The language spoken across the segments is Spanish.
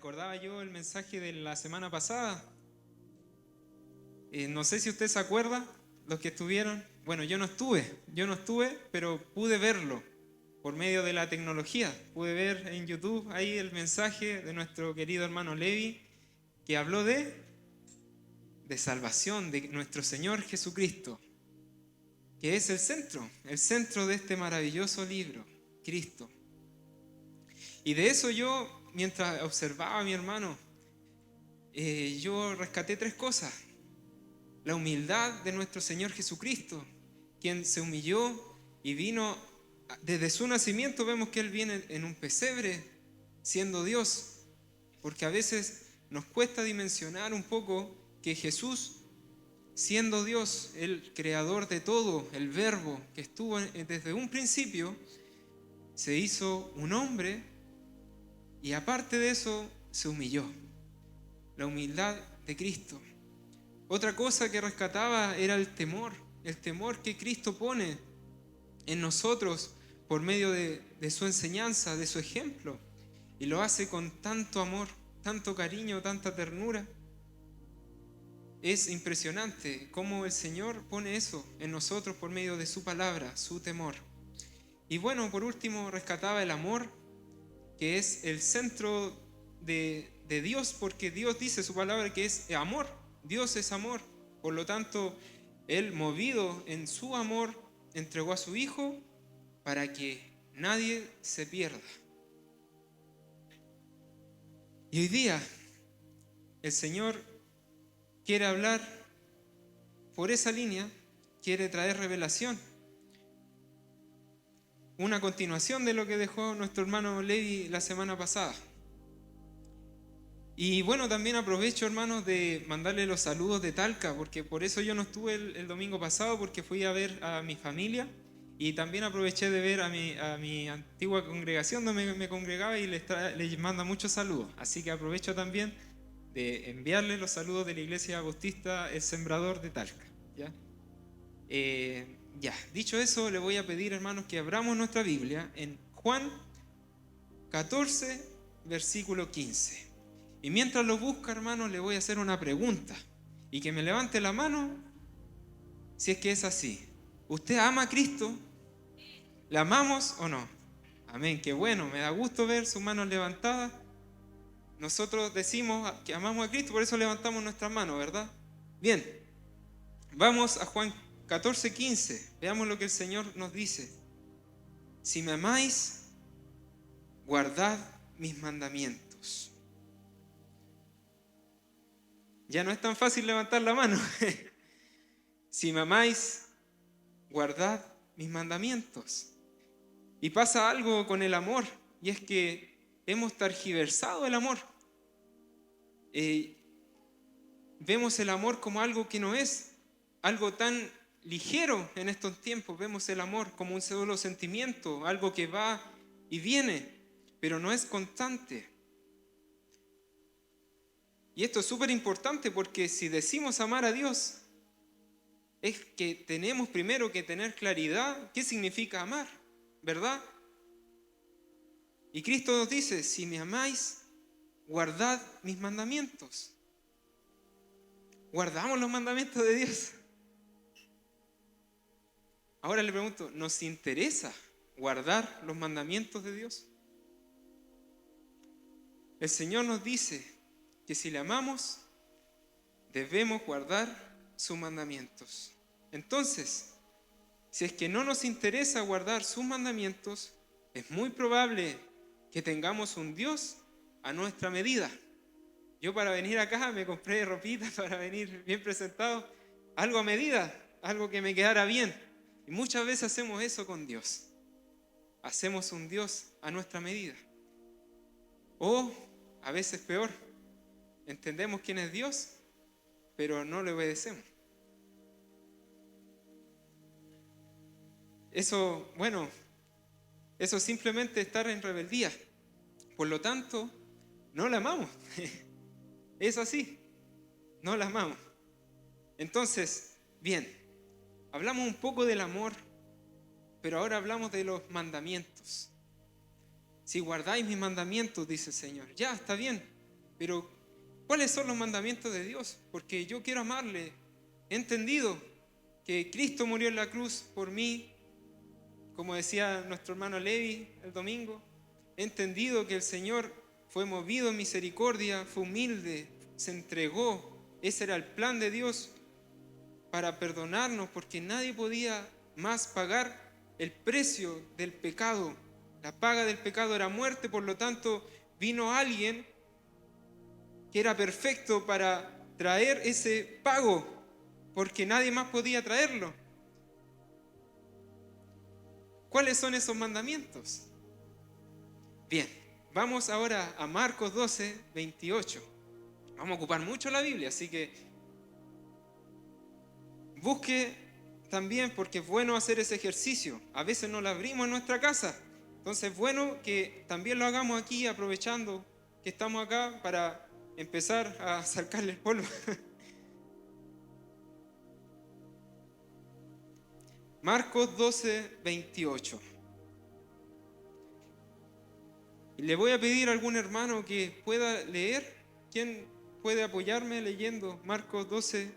recordaba yo el mensaje de la semana pasada. No sé si usted se acuerda, los que estuvieron. Bueno, yo no estuve, pero pude verlo por medio de la tecnología. Pude ver en YouTube ahí el mensaje de nuestro querido hermano Levi, que habló de salvación, de nuestro Señor Jesucristo, que es el centro de este maravilloso libro, Cristo. Y de eso yo, mientras observaba a mi hermano, yo rescaté tres cosas. La humildad de nuestro Señor Jesucristo, quien se humilló y vino, desde su nacimiento vemos que Él viene en un pesebre siendo Dios, porque a veces nos cuesta dimensionar un poco que Jesús, siendo Dios, el creador de todo, el verbo que estuvo desde un principio, se hizo un hombre y aparte de eso se humilló. La humildad de Cristo. Otra cosa que rescataba era el temor que Cristo pone en nosotros por medio de su enseñanza, de su ejemplo, y lo hace con tanto amor, tanto cariño, tanta ternura. Es impresionante cómo el Señor pone eso en nosotros por medio de su palabra, su temor. Y bueno, por último rescataba el amor, que es el centro de Dios, porque Dios dice su palabra que es amor. Dios es amor, por lo tanto, Él, movido en su amor, entregó a su Hijo para que nadie se pierda. Y hoy día, el Señor quiere hablar por esa línea, quiere traer revelación. Una continuación de lo que dejó nuestro hermano Levi la semana pasada. Y bueno, también aprovecho, hermanos, de mandarle los saludos de Talca, porque por eso yo no estuve el domingo pasado, porque fui a ver a mi familia y también aproveché de ver a mi antigua congregación donde me congregaba y les manda muchos saludos. Así que aprovecho también de enviarles los saludos de la Iglesia Bautista El Sembrador de Talca. Dicho eso, le voy a pedir, hermanos, que abramos nuestra Biblia en Juan 14, versículo 15. Y mientras lo busca, hermanos, le voy a hacer una pregunta. Y que me levante la mano si es que es así. ¿Usted ama a Cristo? ¿La amamos o no? Amén, qué bueno, me da gusto ver sus manos levantadas. Nosotros decimos que amamos a Cristo, por eso levantamos nuestras manos, ¿verdad? Bien, vamos a Juan 14, 15. Veamos lo que el Señor nos dice. Si me amáis, guardad mis mandamientos. Ya no es tan fácil levantar la mano. Si me amáis, guardad mis mandamientos. Y pasa algo con el amor, y es que hemos tergiversado el amor. Vemos el amor como algo que no es, algo tan ligero en estos tiempos. Vemos el amor como un solo sentimiento, algo que va y viene, pero no es constante. Y esto es súper importante porque si decimos amar a Dios, es que tenemos primero que tener claridad qué significa amar, ¿verdad? Y Cristo nos dice, si me amáis, guardad mis mandamientos. ¿Guardamos los mandamientos de Dios? Ahora le pregunto, ¿nos interesa guardar los mandamientos de Dios? El Señor nos dice que si le amamos, debemos guardar sus mandamientos. Entonces, si es que no nos interesa guardar sus mandamientos, es muy probable que tengamos un Dios a nuestra medida. Yo para venir acá me compré ropita para venir bien presentado, algo a medida, algo que me quedara bien. Y muchas veces hacemos eso con Dios. Hacemos un Dios a nuestra medida. O a veces peor, entendemos quién es Dios, pero no le obedecemos. Eso simplemente es estar en rebeldía. Por lo tanto, no la amamos. Es así, no la amamos. Entonces, bien, hablamos un poco del amor, pero ahora hablamos de los mandamientos. Si guardáis mis mandamientos, dice el Señor, ya está bien. pero ¿cuáles son los mandamientos de Dios? Porque yo quiero amarle. He entendido que Cristo murió en la cruz por mí, como decía nuestro hermano Levi el domingo. He entendido que el Señor fue movido en misericordia, fue humilde, se entregó. Ese era el plan de Dios para perdonarnos, porque nadie podía más pagar el precio del pecado. La paga del pecado era muerte, por lo tanto vino alguien que era perfecto para traer ese pago, porque nadie más podía traerlo. ¿Cuáles son esos mandamientos? Bien, vamos ahora a Marcos 12, 28. Vamos a ocupar mucho la Biblia, así que busque también, porque es bueno hacer ese ejercicio. A veces no lo abrimos en nuestra casa, entonces es bueno que también lo hagamos aquí, aprovechando que estamos acá para empezar a sacarle el polvo. Marcos 12, 28. Y le voy a pedir a algún hermano que pueda leer. ¿Quién puede apoyarme leyendo Marcos 12,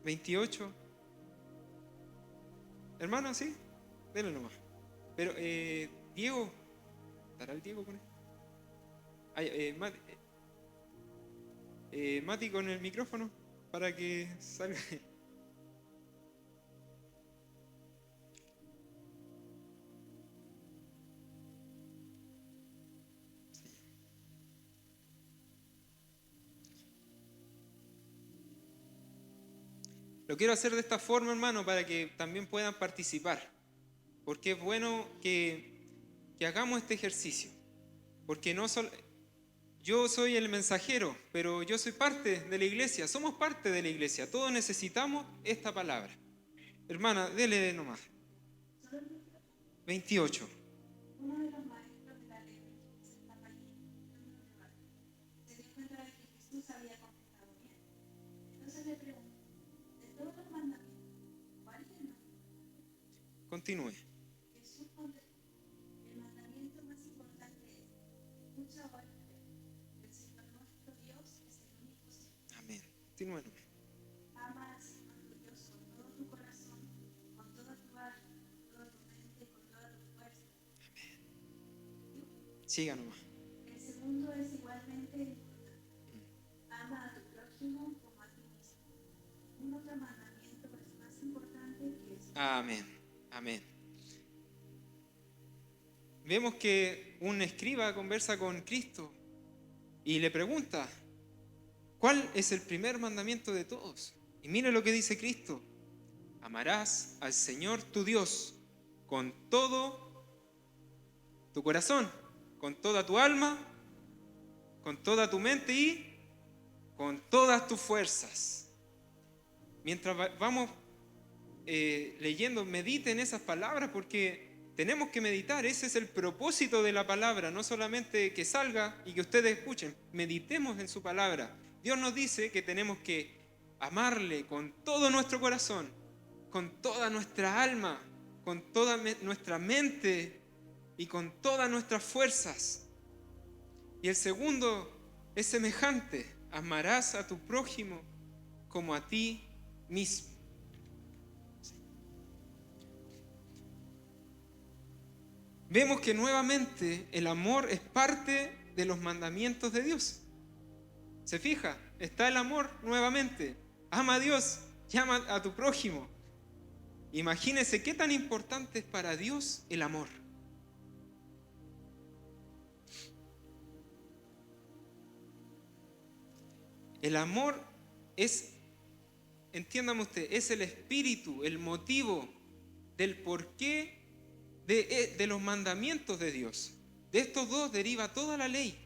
28? Hermano, ¿sí? Denle nomás. Pero, Diego, ¿estará el Diego con él? Ay, Mati con el micrófono para que salga. Lo quiero hacer de esta forma, hermano, para que también puedan participar. Porque es bueno que hagamos este ejercicio. Porque no solo, yo soy el mensajero, pero yo soy parte de la iglesia. Somos parte de la iglesia. Todos necesitamos esta palabra. Hermana, dele nomás. 28. Uno de los maestros de la ley estaba allí en un lugar. Se dio cuenta de que Jesús había contestado bien. Entonces le preguntó, de todos los mandamientos, ¿cuál es el más importante? Continúe. Jesús contestó, el mandamiento más importante es, escucha ahora el Señor nuestro Dios es el único Señor. Amén. Continúe. Ama al Señor tu Dios con todo tu corazón, con toda tu alma, con toda tu mente, con toda tu fuerza. Amén. Siga nomás. El segundo es igualmente importante. Ama a tu prójimo como a ti mismo. Un otro mandamiento es más importante que eso. Amén. Amén. Vemos que un escriba conversa con Cristo y le pregunta, ¿cuál es el primer mandamiento de todos? Y mire lo que dice Cristo. Amarás al Señor tu Dios con todo tu corazón, con toda tu alma, con toda tu mente y con todas tus fuerzas. Mientras vamos leyendo, mediten esas palabras, porque tenemos que meditar. Ese es el propósito de la palabra, no solamente que salga y que ustedes escuchen. Meditemos en su palabra. Dios nos dice que tenemos que amarle con todo nuestro corazón, con toda nuestra alma, con toda nuestra mente y con todas nuestras fuerzas. Y el segundo es semejante: amarás a tu prójimo como a ti mismo. Vemos que nuevamente el amor es parte de los mandamientos de Dios. ¿Se fija? Está el amor nuevamente. Ama a Dios y ama a tu prójimo. Imagínense qué tan importante es para Dios el amor. El amor es, entiéndame usted, es el espíritu, el motivo del porqué de los mandamientos de Dios. De estos dos deriva toda la ley.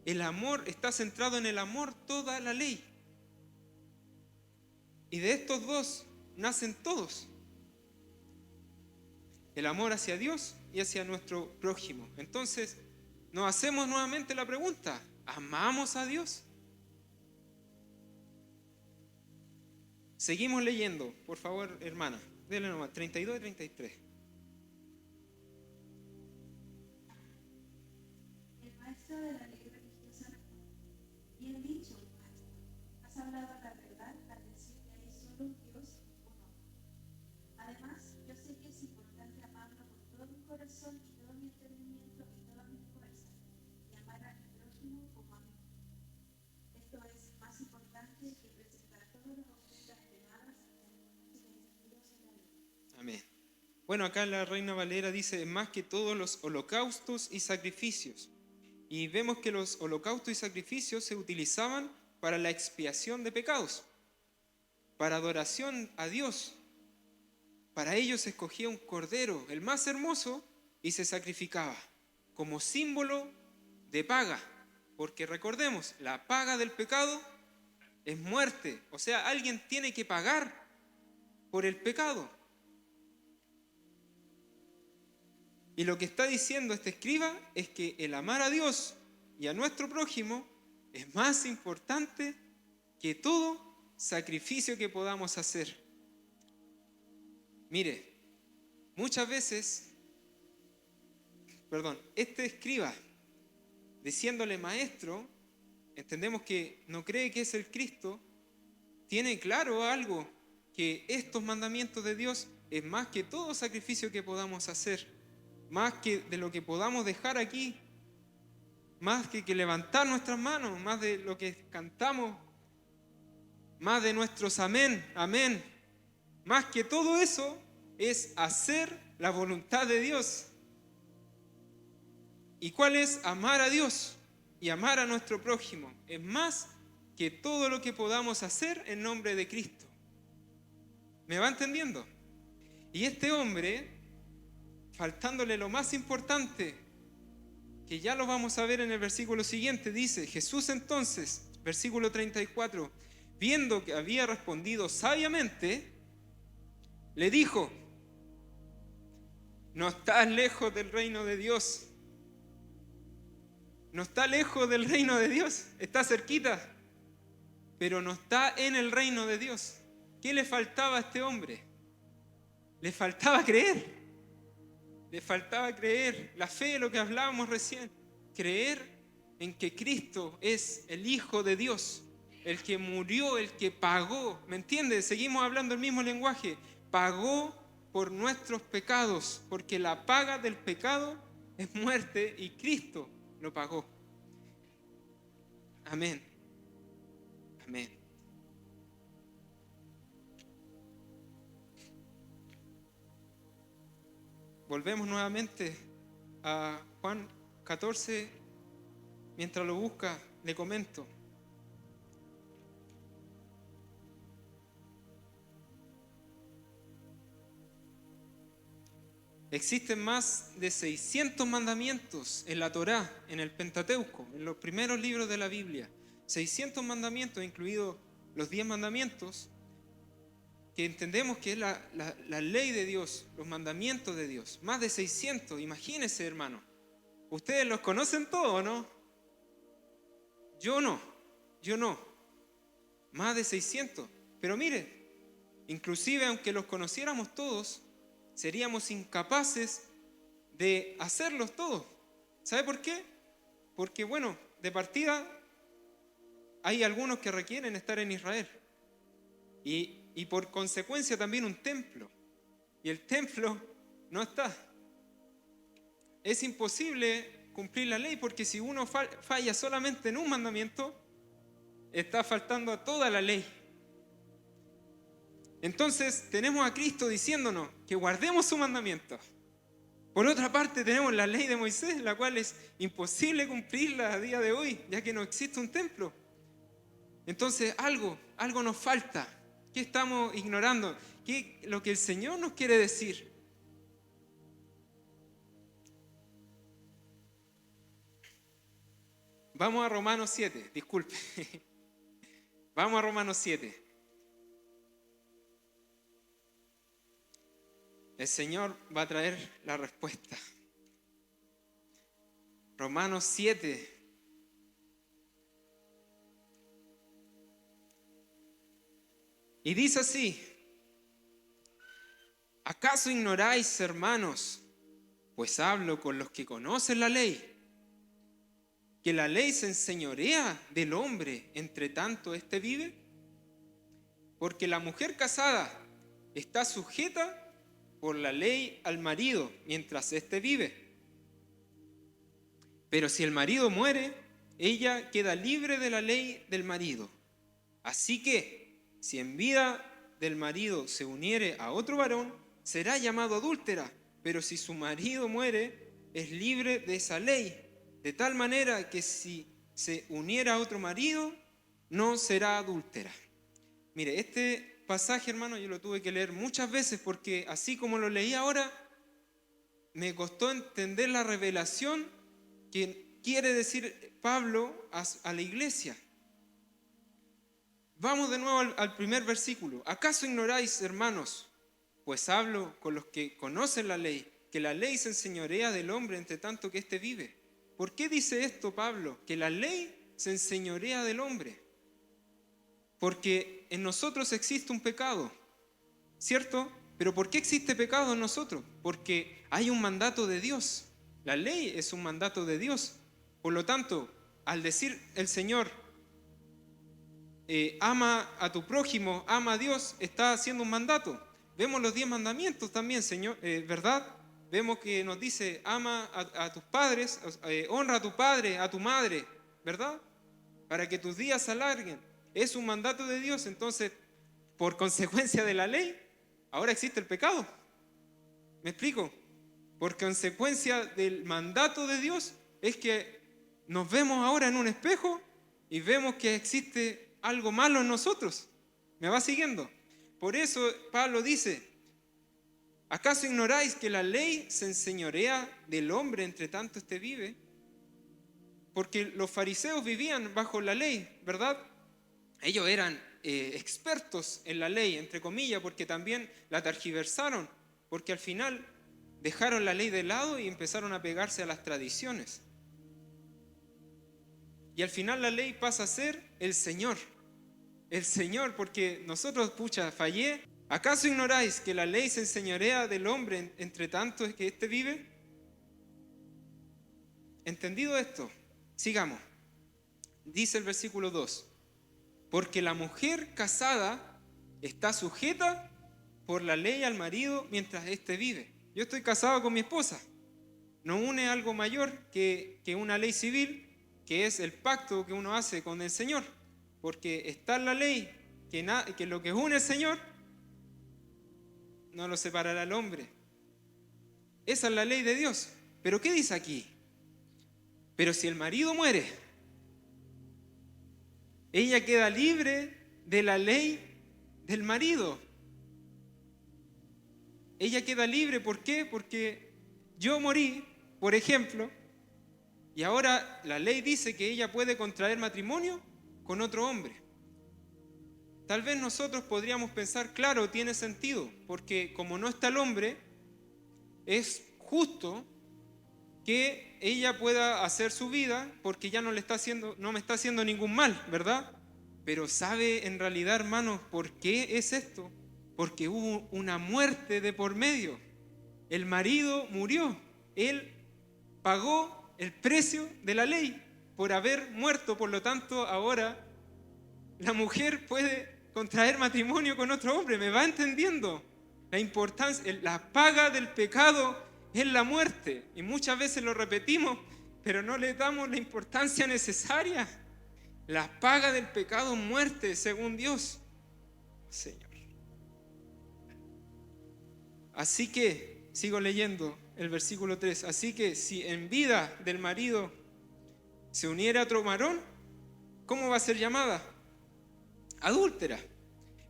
El amor está centrado en el amor, toda la ley. Y de estos dos nacen todos. El amor hacia Dios y hacia nuestro prójimo. Entonces, nos hacemos nuevamente la pregunta: ¿amamos a Dios? Seguimos leyendo, por favor, hermana. Denle nomás, 32 y 33. El maestro de la ley Bueno, acá la Reina Valera dice, es más que todos los holocaustos y sacrificios. Y vemos que los holocaustos y sacrificios se utilizaban para la expiación de pecados, para adoración a Dios. Para ello se escogía un cordero, el más hermoso, y se sacrificaba como símbolo de paga. Porque recordemos, la paga del pecado es muerte. O sea, alguien tiene que pagar por el pecado. Y lo que está diciendo este escriba es que el amar a Dios y a nuestro prójimo es más importante que todo sacrificio que podamos hacer. Mire, muchas veces, este escriba, diciéndole maestro, entendemos que no cree que es el Cristo, tiene claro algo, que estos mandamientos de Dios es más que todo sacrificio que podamos hacer, más que de lo que podamos dejar aquí, más que levantar nuestras manos, más de lo que cantamos, más de nuestros amén, amén, más que todo eso es hacer la voluntad de Dios. ¿Y cuál es? Amar a Dios y amar a nuestro prójimo. Es más que todo lo que podamos hacer en nombre de Cristo. ¿Me va entendiendo? Y este hombre, faltándole lo más importante, que ya lo vamos a ver en el versículo siguiente, dice, Jesús entonces, versículo 34, viendo que había respondido sabiamente, le dijo, no estás lejos del reino de Dios. No está lejos del reino de Dios, está cerquita, pero no está en el reino de Dios. ¿Qué le faltaba a este hombre? Le faltaba creer. Le faltaba creer. La fe, lo que hablábamos recién. Creer en que Cristo es el Hijo de Dios, el que murió, el que pagó. ¿Me entiendes? Seguimos hablando el mismo lenguaje. Pagó por nuestros pecados, porque la paga del pecado es muerte y Cristo lo pagó. Amén. Amén. Volvemos nuevamente a Juan 14. Mientras lo busca, le comento. Existen más de 600 mandamientos en la Torá, en el Pentateuco, en los primeros libros de la Biblia. 600 mandamientos, incluidos los 10 mandamientos, que entendemos que es la ley de Dios, los mandamientos de Dios. Más de 600, imagínense, hermano. ¿Ustedes los conocen todos, no? Yo no. Más de 600. Pero mire, inclusive aunque los conociéramos todos, seríamos incapaces de hacerlos todos. ¿Sabe por qué? Porque, bueno, de partida hay algunos que requieren estar en Israel. Y por consecuencia también un templo. Y el templo no está. Es imposible cumplir la ley porque si uno falla solamente en un mandamiento, está faltando a toda la ley. Entonces tenemos a Cristo diciéndonos que guardemos su mandamiento. Por otra parte tenemos la ley de Moisés, la cual es imposible cumplirla a día de hoy, ya que no existe un templo. Entonces algo nos falta. ¿Qué estamos ignorando? ¿Qué lo que el Señor nos quiere decir? Vamos a Romanos 7, disculpe. Vamos a Romanos 7. El Señor va a traer la respuesta. Romanos 7. Y dice así: ¿acaso ignoráis, hermanos, pues hablo con los que conocen la ley, que la ley se enseñorea del hombre entre tanto éste vive? Porque la mujer casada está sujeta por la ley al marido mientras éste vive. Pero si el marido muere, ella queda libre de la ley del marido. Así que, si en vida del marido se uniere a otro varón, será llamado adúltera, pero si su marido muere, es libre de esa ley, de tal manera que si se uniera a otro marido, no será adúltera. Mire, este pasaje, hermano, yo lo tuve que leer muchas veces porque así como lo leí ahora, me costó entender la revelación que quiere decir Pablo a la iglesia. Vamos de nuevo al primer versículo. ¿Acaso ignoráis, hermanos? Pues hablo con los que conocen la ley, que la ley se enseñorea del hombre entre tanto que éste vive. ¿Por qué dice esto Pablo? Que la ley se enseñorea del hombre. Porque en nosotros existe un pecado, ¿cierto? Pero ¿por qué existe pecado en nosotros? Porque hay un mandato de Dios. La ley es un mandato de Dios. Por lo tanto, al decir el Señor, ama a tu prójimo, ama a Dios, está haciendo un mandato. Vemos los 10 mandamientos también, Señor, ¿verdad? Vemos que nos dice, ama a tus padres, honra a tu padre, a tu madre, ¿verdad? Para que tus días se alarguen. Es un mandato de Dios, entonces, por consecuencia de la ley, ahora existe el pecado. ¿Me explico? Por consecuencia del mandato de Dios, es que nos vemos ahora en un espejo y vemos que existe algo malo en nosotros. ¿Me va siguiendo? Por eso Pablo dice, ¿acaso ignoráis que la ley se enseñorea del hombre entre tanto éste vive? Porque los fariseos vivían bajo la ley, ¿verdad? Ellos eran expertos en la ley, entre comillas, porque también la tergiversaron, porque al final dejaron la ley de lado y empezaron a pegarse a las tradiciones. Y al final la ley pasa a ser el Señor, porque nosotros, fallé. ¿Acaso ignoráis que la ley se enseñorea del hombre entre tanto que éste vive? Entendido esto, sigamos. Dice el versículo 2. Porque la mujer casada está sujeta por la ley al marido mientras éste vive. Yo estoy casado con mi esposa. Nos une algo mayor que una ley civil, que es el pacto que uno hace con el Señor. Porque está en la ley que lo que une el Señor no lo separará el hombre. Esa es la ley de Dios. Pero ¿qué dice aquí? Pero si el marido muere, ella queda libre de la ley del marido. Ella queda libre, ¿por qué? Porque yo morí, por ejemplo, y ahora la ley dice que ella puede contraer matrimonio con otro hombre. Tal vez nosotros podríamos pensar, claro, tiene sentido, porque como no está el hombre, es justo que ella pueda hacer su vida porque ya no me está haciendo ningún mal, ¿verdad? Pero ¿sabe en realidad, hermanos, por qué es esto? Porque hubo una muerte de por medio. El marido murió. Él pagó el precio de la ley por haber muerto. Por lo tanto, ahora la mujer puede contraer matrimonio con otro hombre. ¿Me va entendiendo? La importancia, la paga del pecado es la muerte. Y muchas veces lo repetimos, pero no le damos la importancia necesaria. La paga del pecado es muerte, según Dios. Señor. Así que, sigo leyendo el versículo 3. Así que si en vida del marido se uniera a otro varón, ¿cómo va a ser llamada? Adúltera.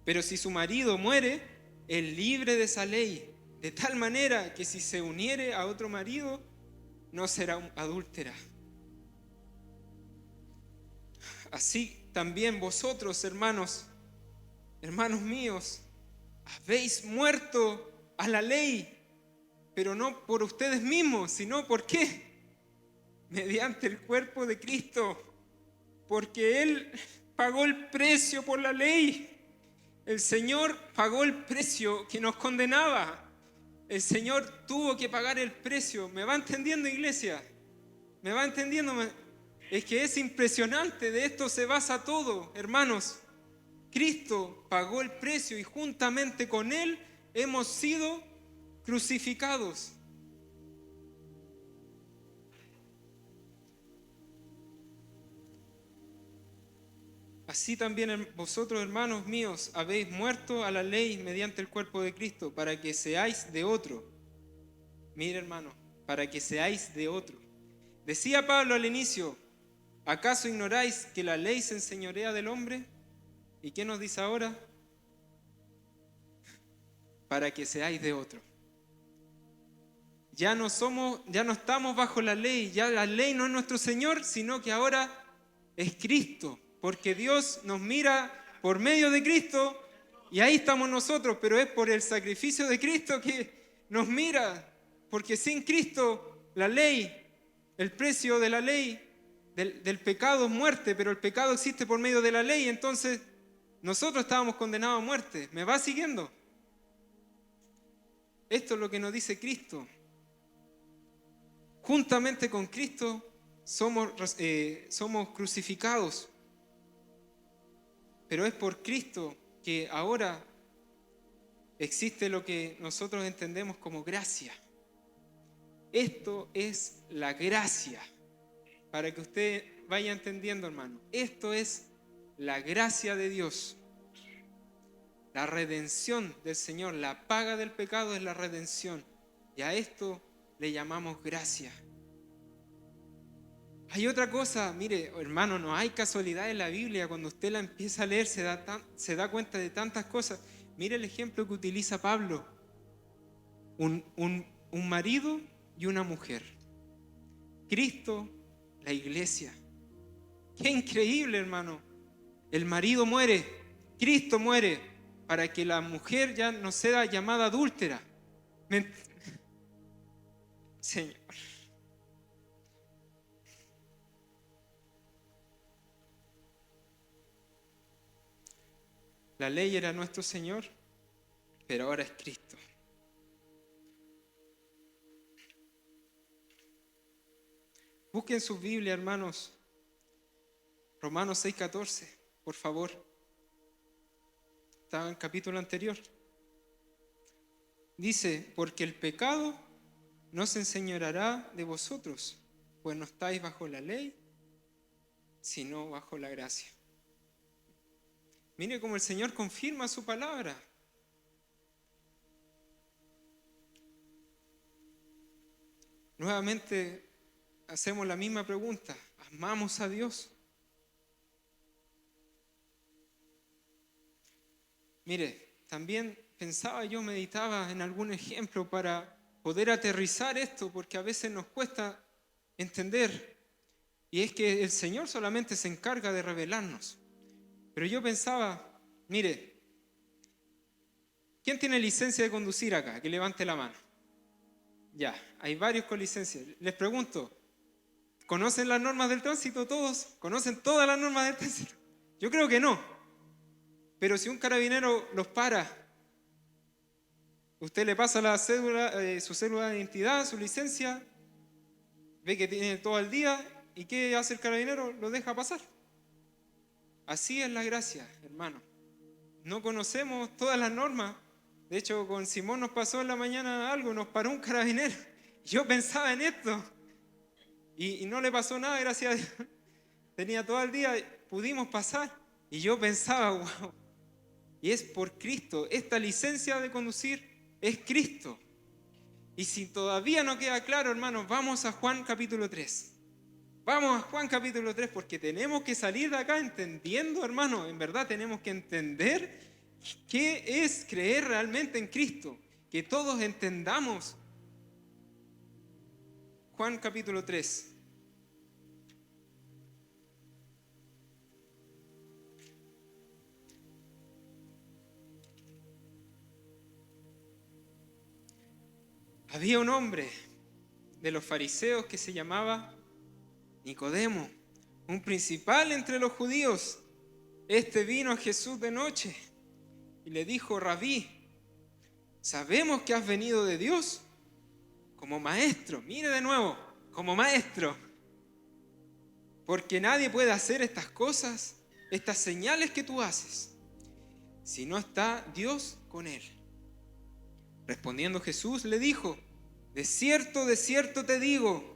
Pero si su marido muere, es libre de esa ley, de tal manera que si se uniere a otro marido, no será adúltera. Así también vosotros, hermanos míos, habéis muerto a la ley, pero no por ustedes mismos, sino ¿por qué? Mediante el cuerpo de Cristo, porque Él pagó el precio por la ley. El Señor pagó el precio que nos condenaba. El Señor tuvo que pagar el precio. ¿Me va entendiendo, iglesia? ¿Me va entendiendo? Es que es impresionante, de esto se basa todo, hermanos. Cristo pagó el precio y juntamente con Él hemos sido crucificados. Así también vosotros, hermanos míos, habéis muerto a la ley mediante el cuerpo de Cristo, para que seáis de otro. Mire, hermano, para que seáis de otro. Decía Pablo al inicio, ¿acaso ignoráis que la ley se enseñorea del hombre? ¿Y qué nos dice ahora? Para que seáis de otro. Ya no estamos bajo la ley, ya la ley no es nuestro Señor, sino que ahora es Cristo, porque Dios nos mira por medio de Cristo y ahí estamos nosotros, pero es por el sacrificio de Cristo que nos mira, porque sin Cristo la ley, el precio de la ley, del pecado es muerte, pero el pecado existe por medio de la ley, entonces nosotros estábamos condenados a muerte. ¿Me va siguiendo? Esto es lo que nos dice Cristo. Juntamente con Cristo somos crucificados. Pero es por Cristo que ahora existe lo que nosotros entendemos como gracia. Esto es la gracia. Para que usted vaya entendiendo, hermano. Esto es la gracia de Dios. La redención del Señor. La paga del pecado es la redención. Y a esto le llamamos gracia. Hay otra cosa, mire, hermano, no hay casualidad en la Biblia. Cuando usted la empieza a leer se da cuenta de tantas cosas. Mire el ejemplo que utiliza Pablo. Un marido y una mujer. Cristo, la iglesia. Qué increíble, hermano. El marido muere, Cristo muere, para que la mujer ya no sea llamada adúltera. Señor. La ley era nuestro Señor, pero ahora es Cristo. Busquen su Biblia, hermanos. Romanos 6:14, por favor. Estaba en el capítulo anterior. Dice, porque el pecado no se enseñoreará de vosotros, pues no estáis bajo la ley, sino bajo la gracia. Mire cómo el Señor confirma su palabra. Nuevamente hacemos la misma pregunta. ¿Amamos a Dios? Mire, también meditaba en algún ejemplo para poder aterrizar esto, porque a veces nos cuesta entender. Y es que el Señor solamente se encarga de revelarnos. Pero yo pensaba, mire, ¿quién tiene licencia de conducir acá? Que levante la mano. Ya, hay varios con licencia. Les pregunto, ¿conocen las normas del tránsito todos? ¿Conocen todas las normas del tránsito? Yo creo que no. Pero si un carabinero los para, usted le pasa la cédula, su cédula de identidad, su licencia, ve que tiene todo el día, ¿y qué hace el carabinero? Lo deja pasar. Así es la gracia, hermano. No conocemos todas las normas. De hecho, con Simón nos pasó en la mañana algo, nos paró un carabinero. Yo pensaba en esto y no le pasó nada, gracias a Dios. Tenía todo el día, pudimos pasar. Y yo pensaba, wow, y es por Cristo. Esta licencia de conducir es Cristo. Y si todavía no queda claro, hermanos, vamos a Juan capítulo 3. Vamos a Juan capítulo 3 porque tenemos que salir de acá entendiendo, hermano, en verdad tenemos que entender qué es creer realmente en Cristo, que todos entendamos. Juan capítulo 3. Había un hombre de los fariseos que se llamaba Nicodemo, un principal entre los judíos. Este vino a Jesús de noche y le dijo: Rabí, sabemos que has venido de Dios como maestro. Mire de nuevo, como maestro. Porque nadie puede hacer estas cosas, estas señales que tú haces, si no está Dios con él. Respondiendo Jesús le dijo: de cierto te digo,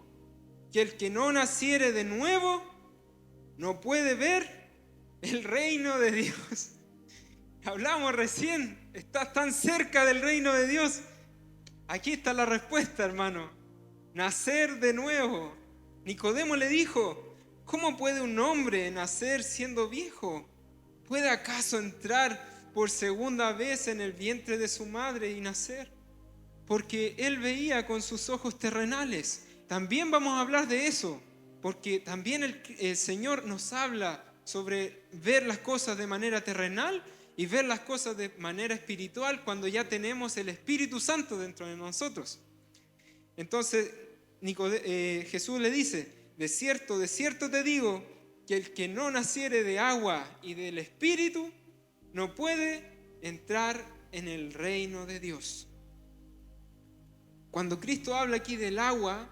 que el que no naciere de nuevo no puede ver El reino de Dios. Hablamos recién, estás tan cerca del reino de Dios. Aquí está la respuesta, hermano. Nacer de nuevo. Nicodemo le dijo, ¿cómo puede un hombre nacer siendo viejo? ¿Puede acaso entrar por segunda vez en el vientre de su madre y nacer? Porque él veía con sus ojos terrenales. También vamos a hablar de eso, porque también el Señor nos habla sobre ver las cosas de manera terrenal y ver las cosas de manera espiritual cuando ya tenemos el Espíritu Santo dentro de nosotros. Entonces Jesús le dice, de cierto te digo, que el que no naciere de agua y del Espíritu no puede entrar en el reino de Dios. Cuando Cristo habla aquí del agua,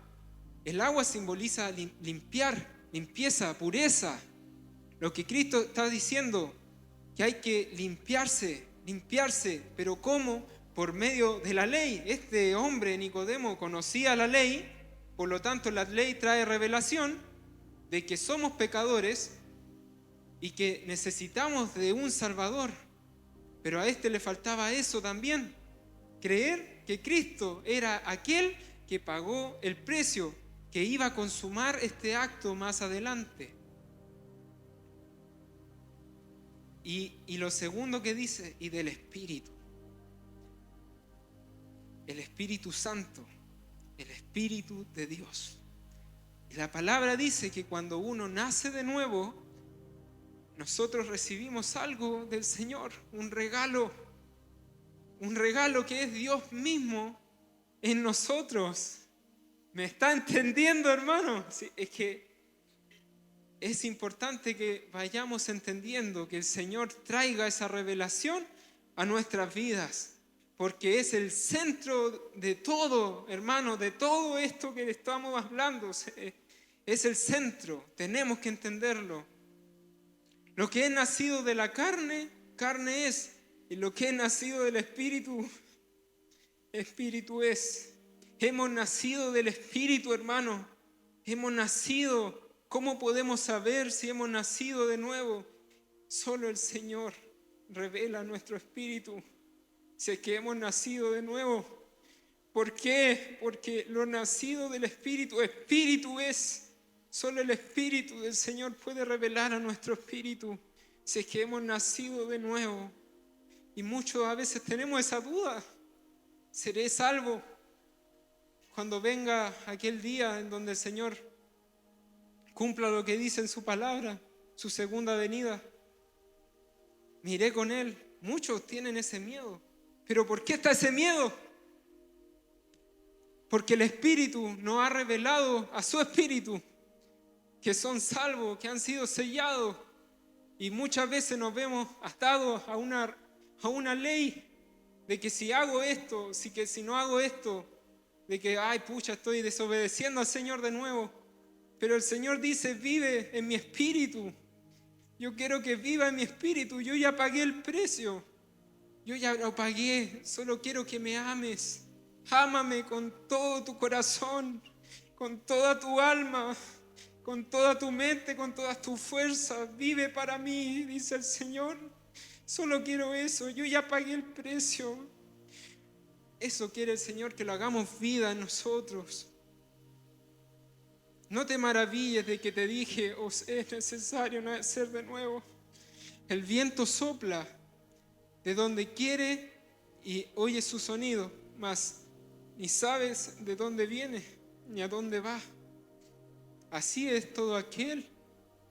el agua simboliza limpiar, limpieza, pureza. Lo que Cristo está diciendo, que hay que limpiarse, pero ¿cómo? Por medio de la ley. Este hombre, Nicodemo, conocía la ley, por lo tanto la ley trae revelación de que somos pecadores y que necesitamos de un Salvador. Pero a este le faltaba eso también, creer que Cristo era aquel que pagó el precio, que iba a consumar este acto más adelante. Y lo segundo que dice, y del Espíritu. El Espíritu Santo, el Espíritu de Dios. Y la palabra dice que cuando uno nace de nuevo, nosotros recibimos algo del Señor, un regalo que es Dios mismo en nosotros. ¿Me está entendiendo, hermano? Sí, es que es importante que vayamos entendiendo que el Señor traiga esa revelación a nuestras vidas, porque es el centro de todo, hermano, de todo esto que estamos hablando. Es el centro, tenemos que entenderlo. Lo que es nacido de la carne, carne es, y lo que es nacido del Espíritu, Espíritu es. Hemos nacido del Espíritu, hermano. Hemos nacido. ¿Cómo podemos saber si hemos nacido de nuevo? Solo el Señor revela nuestro espíritu, si es que hemos nacido de nuevo. ¿Por qué? Porque lo nacido del Espíritu, Espíritu es. Solo el Espíritu del Señor puede revelar a nuestro espíritu si es que hemos nacido de nuevo. Y muchos a veces tenemos esa duda. ¿Seré salvo cuando venga aquel día en donde el Señor cumpla lo que dice en su palabra, su segunda venida? ¿Me iré con Él? Muchos tienen ese miedo. ¿Pero por qué está ese miedo? Porque el Espíritu nos ha revelado a su Espíritu que son salvos, que han sido sellados. Y muchas veces nos vemos atados a una ley de que si hago esto, si no hago esto, de que, ay, pucha, estoy desobedeciendo al Señor de nuevo. Pero el Señor dice, vive en mi espíritu. Yo quiero que viva en mi espíritu. Yo ya pagué el precio. Yo ya lo pagué. Solo quiero que me ames. Ámame con todo tu corazón, con toda tu alma, con toda tu mente, con todas tus fuerzas. Vive para mí, dice el Señor. Solo quiero eso. Yo ya pagué el precio. Eso quiere el Señor, que lo hagamos vida en nosotros. No te maravilles de que te dije, os es necesario nacer de nuevo. El viento sopla de donde quiere y oye su sonido, mas ni sabes de dónde viene ni a dónde va. Así es todo aquel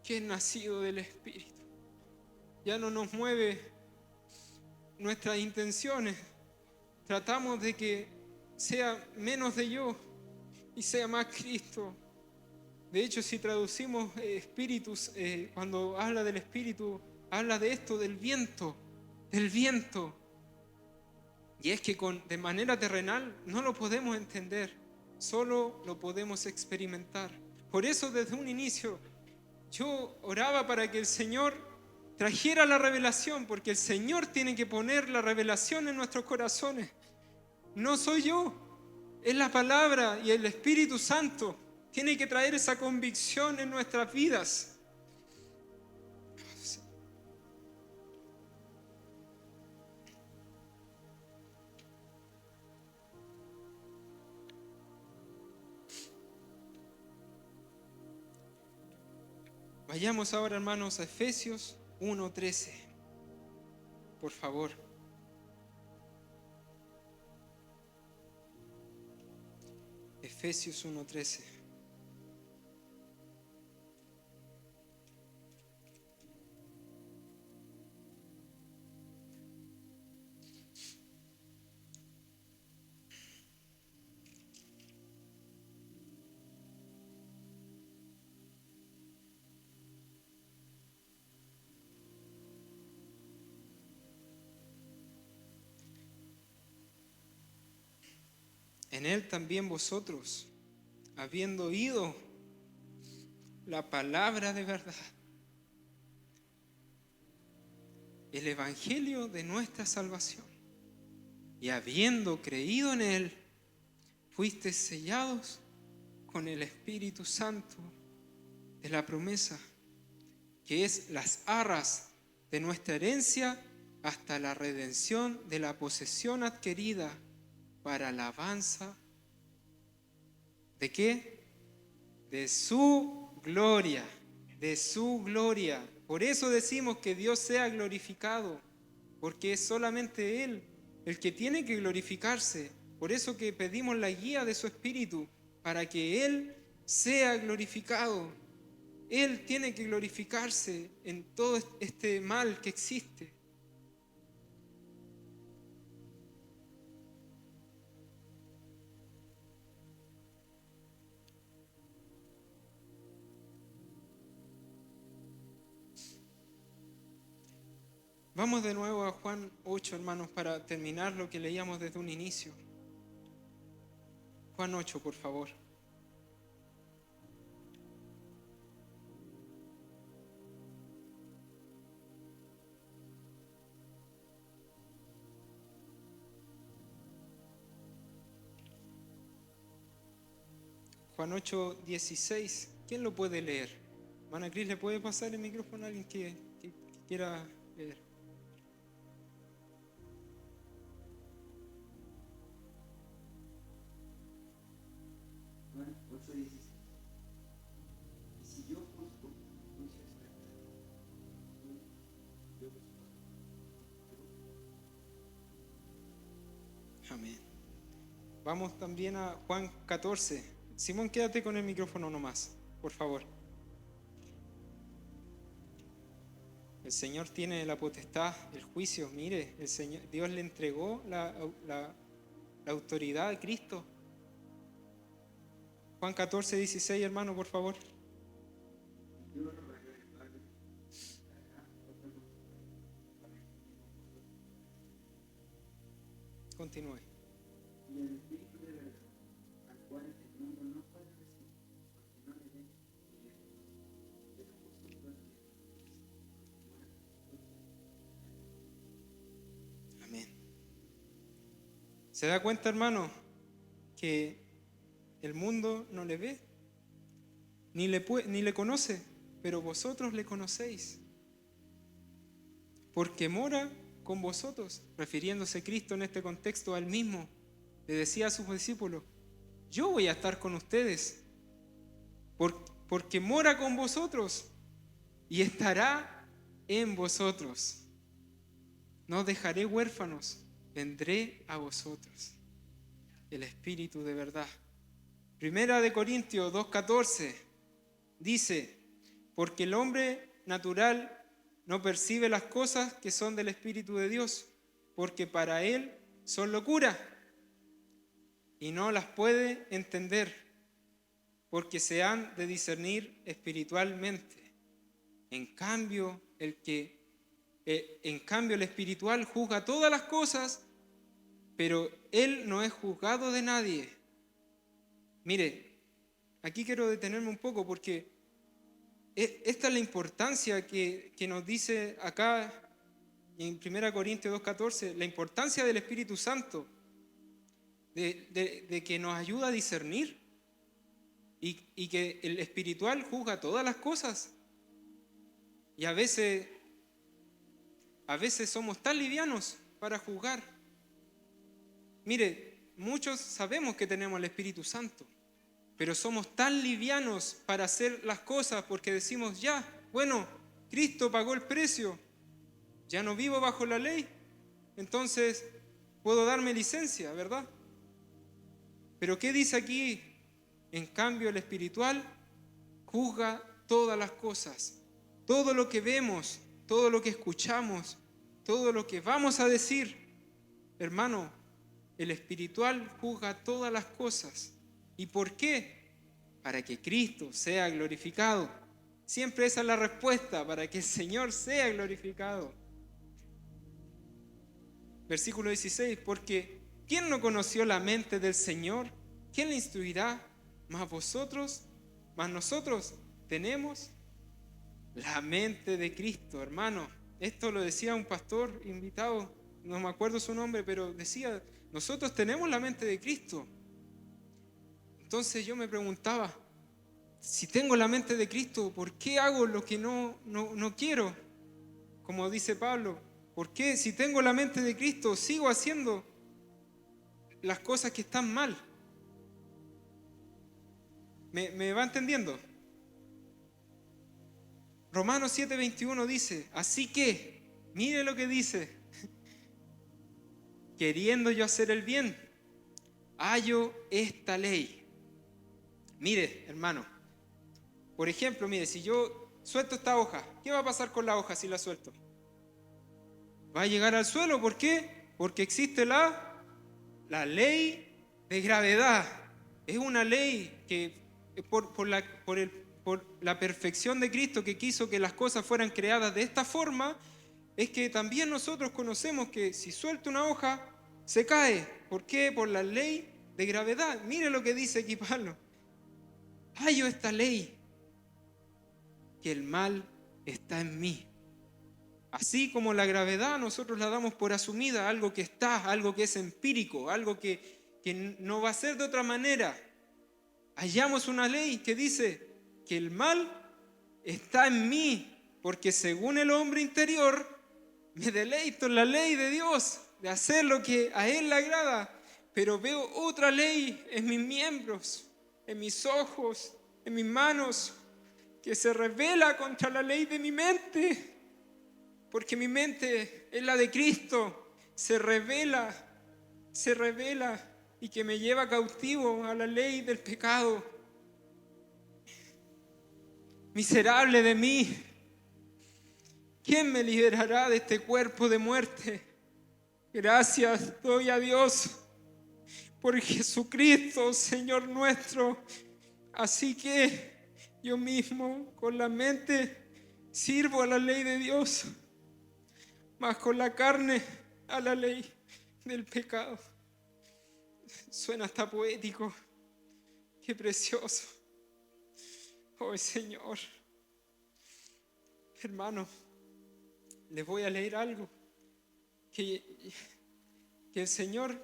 que es nacido del Espíritu. Ya no nos mueve nuestras intenciones. Tratamos de que sea menos de yo y sea más Cristo. De hecho, si traducimos espíritus, cuando habla del espíritu, habla de esto, del viento. Y es que de manera terrenal no lo podemos entender, solo lo podemos experimentar. Por eso desde un inicio yo oraba para que el Señor trajera la revelación, porque el Señor tiene que poner la revelación en nuestros corazones. No soy yo, es la palabra y el Espíritu Santo. Tiene que traer esa convicción en nuestras vidas. Vayamos ahora, hermanos, a Efesios 1:13. Por favor. Efesios 1:13. En él también vosotros, habiendo oído la palabra de verdad, el evangelio de nuestra salvación, y habiendo creído en él, fuisteis sellados con el Espíritu Santo de la promesa, que es las arras de nuestra herencia hasta la redención de la posesión adquirida para alabanza ¿de qué? De su gloria, de su gloria. Por eso decimos que Dios sea glorificado, porque es solamente Él el que tiene que glorificarse. Por eso que pedimos la guía de su Espíritu, para que Él sea glorificado. Él tiene que glorificarse en todo este mal que existe. Vamos de nuevo a Juan 8, hermanos, para terminar lo que leíamos desde un inicio. Juan 8, por favor. Juan 8, 16. ¿Quién lo puede leer? Hermana Cris, ¿le puede pasar el micrófono a alguien que quiera leer? Juan 8:16. Y si yo juzgo, juicio experto. Yo Amén. Vamos también a Juan 14. Simón, quédate con el micrófono nomás, por favor. El Señor tiene la potestad, el juicio. Mire, el Señor, Dios le entregó la autoridad a Cristo. Juan 14, 16, hermano, por favor. Continúe. y el Espíritu de verdad, al cual el mundo no puede recibir, porque no le ve ni le conoce. Pero vosotros le Amén. ¿Se da cuenta, hermano, que el mundo no le ve, ni le conoce, pero vosotros le conocéis? Porque mora con vosotros, refiriéndose Cristo en este contexto al mismo. Le decía a sus discípulos, yo voy a estar con ustedes, porque mora con vosotros y estará en vosotros. No os dejaré huérfanos, vendré a vosotros. El Espíritu de verdad. Primera de Corintios 2:14 dice, porque el hombre natural no percibe las cosas que son del Espíritu de Dios, porque para él son locura y no las puede entender, porque se han de discernir espiritualmente. En cambio, el espiritual juzga todas las cosas, pero él no es juzgado de nadie. Mire, aquí quiero detenerme un poco porque esta es la importancia que nos dice acá en 1 Corintios 2:14, la importancia del Espíritu Santo, de que nos ayuda a discernir y que el espiritual juzga todas las cosas. Y a veces somos tan livianos para juzgar. Mire, muchos sabemos que tenemos el Espíritu Santo, pero somos tan livianos para hacer las cosas porque decimos, ya, Bueno, Cristo pagó el precio, ya no vivo bajo la ley, entonces puedo darme licencia, ¿verdad? Pero ¿qué dice aquí? En cambio, el espiritual juzga todas las cosas, todo lo que vemos, todo lo que escuchamos, todo lo que vamos a decir. Hermano, el espiritual juzga todas las cosas. ¿Y por qué? Para que Cristo sea glorificado. Siempre esa es la respuesta, para que el Señor sea glorificado. Versículo 16, porque ¿quién no conoció la mente del Señor? ¿Quién le instruirá? Más vosotros, más nosotros tenemos la mente de Cristo, hermano. Esto lo decía un pastor invitado, no me acuerdo su nombre, pero decía, nosotros tenemos la mente de Cristo. Entonces yo me preguntaba, si tengo la mente de Cristo, ¿por qué hago lo que no quiero? Como dice Pablo, ¿por qué si tengo la mente de Cristo sigo haciendo las cosas que están mal? ¿Me va entendiendo? Romanos 7:21 dice, así que, mire lo que dice, queriendo yo hacer el bien, hallo esta ley. Mire, hermano, por ejemplo, mire, si yo suelto esta hoja, ¿qué va a pasar con la hoja si la suelto? Va a llegar al suelo, ¿por qué? Porque existe la ley de gravedad. Es una ley que por la perfección de Cristo, que quiso que las cosas fueran creadas de esta forma, es que también nosotros conocemos que si suelto una hoja, se cae. ¿Por qué? Por la ley de gravedad. Mire lo que dice aquí Pablo. Hallo esta ley, que el mal está en mí. Así como la gravedad nosotros la damos por asumida, algo que está, algo que es empírico, algo que no va a ser de otra manera. Hallamos una ley que dice que el mal está en mí, porque según el hombre interior me deleito en la ley de Dios, de hacer lo que a Él le agrada, pero veo otra ley en mis miembros, en mis ojos, en mis manos, que se revela contra la ley de mi mente, porque mi mente es la de Cristo, se revela y que me lleva cautivo a la ley del pecado. Miserable de mí, ¿quién me liberará de este cuerpo de muerte? Gracias doy a Dios por Jesucristo, Señor nuestro. Así que yo mismo con la mente sirvo a la ley de Dios, mas con la carne a la ley del pecado. Suena hasta poético. Qué precioso. Oh Señor. Hermano, les voy a leer algo que el Señor,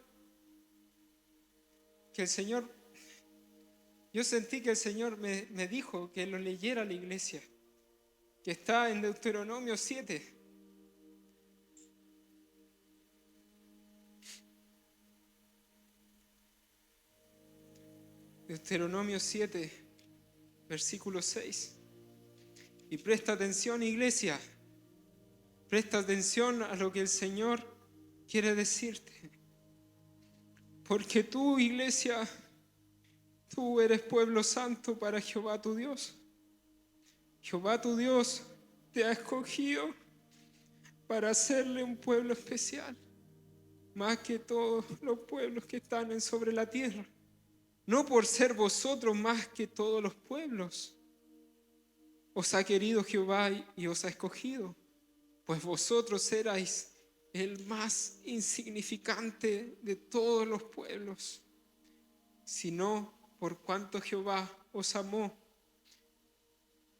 yo sentí que el Señor me dijo que lo leyera a la iglesia, que está en Deuteronomio 7. Deuteronomio 7, versículo 6. Y presta atención, iglesia. Presta atención a lo que el Señor quiere decirte. Porque tú, iglesia, tú eres pueblo santo para Jehová tu Dios. Jehová tu Dios te ha escogido para hacerle un pueblo especial, más que todos los pueblos que están sobre la tierra. No por ser vosotros más que todos los pueblos. Os ha querido Jehová y os ha escogido, pues vosotros erais el más insignificante de todos los pueblos, sino por cuanto Jehová os amó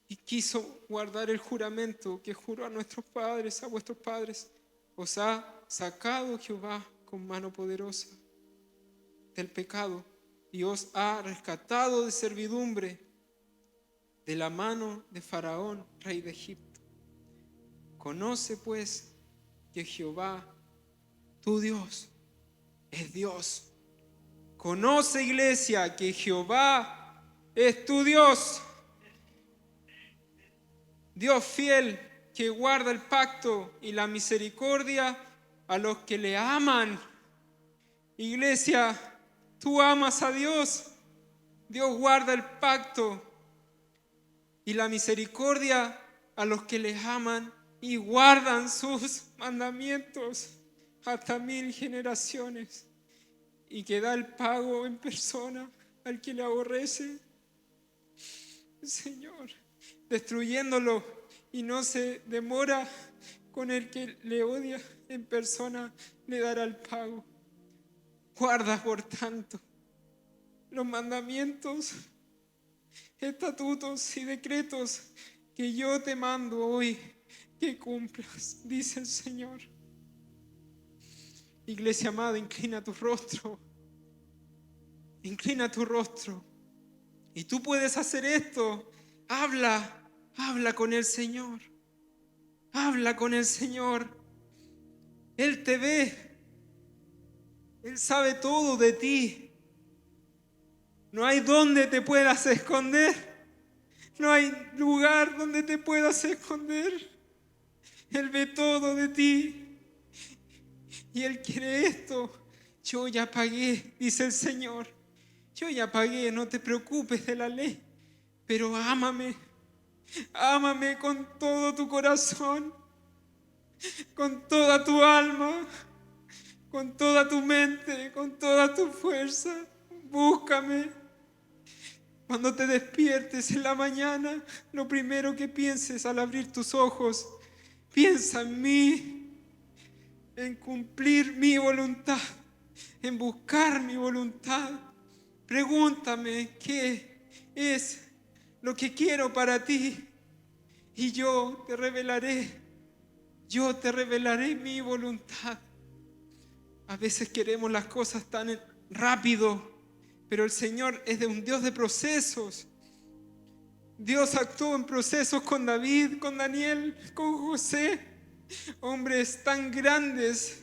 y quiso guardar el juramento que juró a nuestros padres, a vuestros padres, os ha sacado Jehová con mano poderosa del pecado y os ha rescatado de servidumbre, de la mano de Faraón, rey de Egipto. Conoce pues que Jehová, tu Dios, es Dios. Conoce, iglesia, que Jehová es tu Dios. Dios fiel que guarda el pacto y la misericordia a los que le aman. Iglesia, tú amas a Dios. Dios guarda el pacto y la misericordia a los que le aman y guardan sus mandamientos hasta 1000 generaciones, y que da el pago en persona al que le aborrece. Señor, destruyéndolo, y no se demora con el que le odia, en persona le dará el pago. Guarda, por tanto, los mandamientos, estatutos y decretos que yo te mando hoy, que cumplas, dice el Señor. Iglesia amada, inclina tu rostro. Inclina tu rostro. Y tú puedes hacer esto. Habla con el Señor. Habla con el Señor. Él te ve. Él sabe todo de ti. No hay donde te puedas esconder. No hay lugar donde te puedas esconder. Él ve todo de ti. Y Él quiere esto. Yo ya pagué, dice el Señor. Yo ya pagué, no te preocupes de la ley. Pero ámame. Ámame con todo tu corazón. Con toda tu alma. Con toda tu mente. Con toda tu fuerza. Búscame. Cuando te despiertes en la mañana, lo primero que pienses al abrir tus ojos, piensa en mí. En cumplir mi voluntad, en buscar mi voluntad. Pregúntame qué es lo que quiero para ti y yo te revelaré mi voluntad. A veces queremos las cosas tan rápido, pero el Señor es un Dios de procesos. Dios actuó en procesos con David, con Daniel, con José. Hombres tan grandes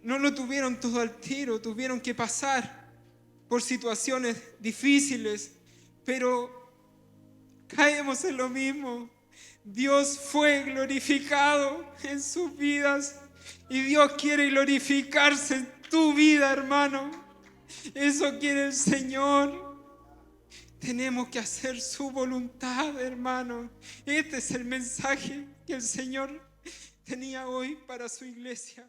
no lo tuvieron todo al tiro, tuvieron que pasar por situaciones difíciles, pero caemos en lo mismo. Dios fue glorificado en sus vidas y Dios quiere glorificarse en tu vida, hermano. Eso quiere el Señor. Tenemos que hacer su voluntad, hermano. Este es el mensaje que el Señor tenía hoy para su iglesia.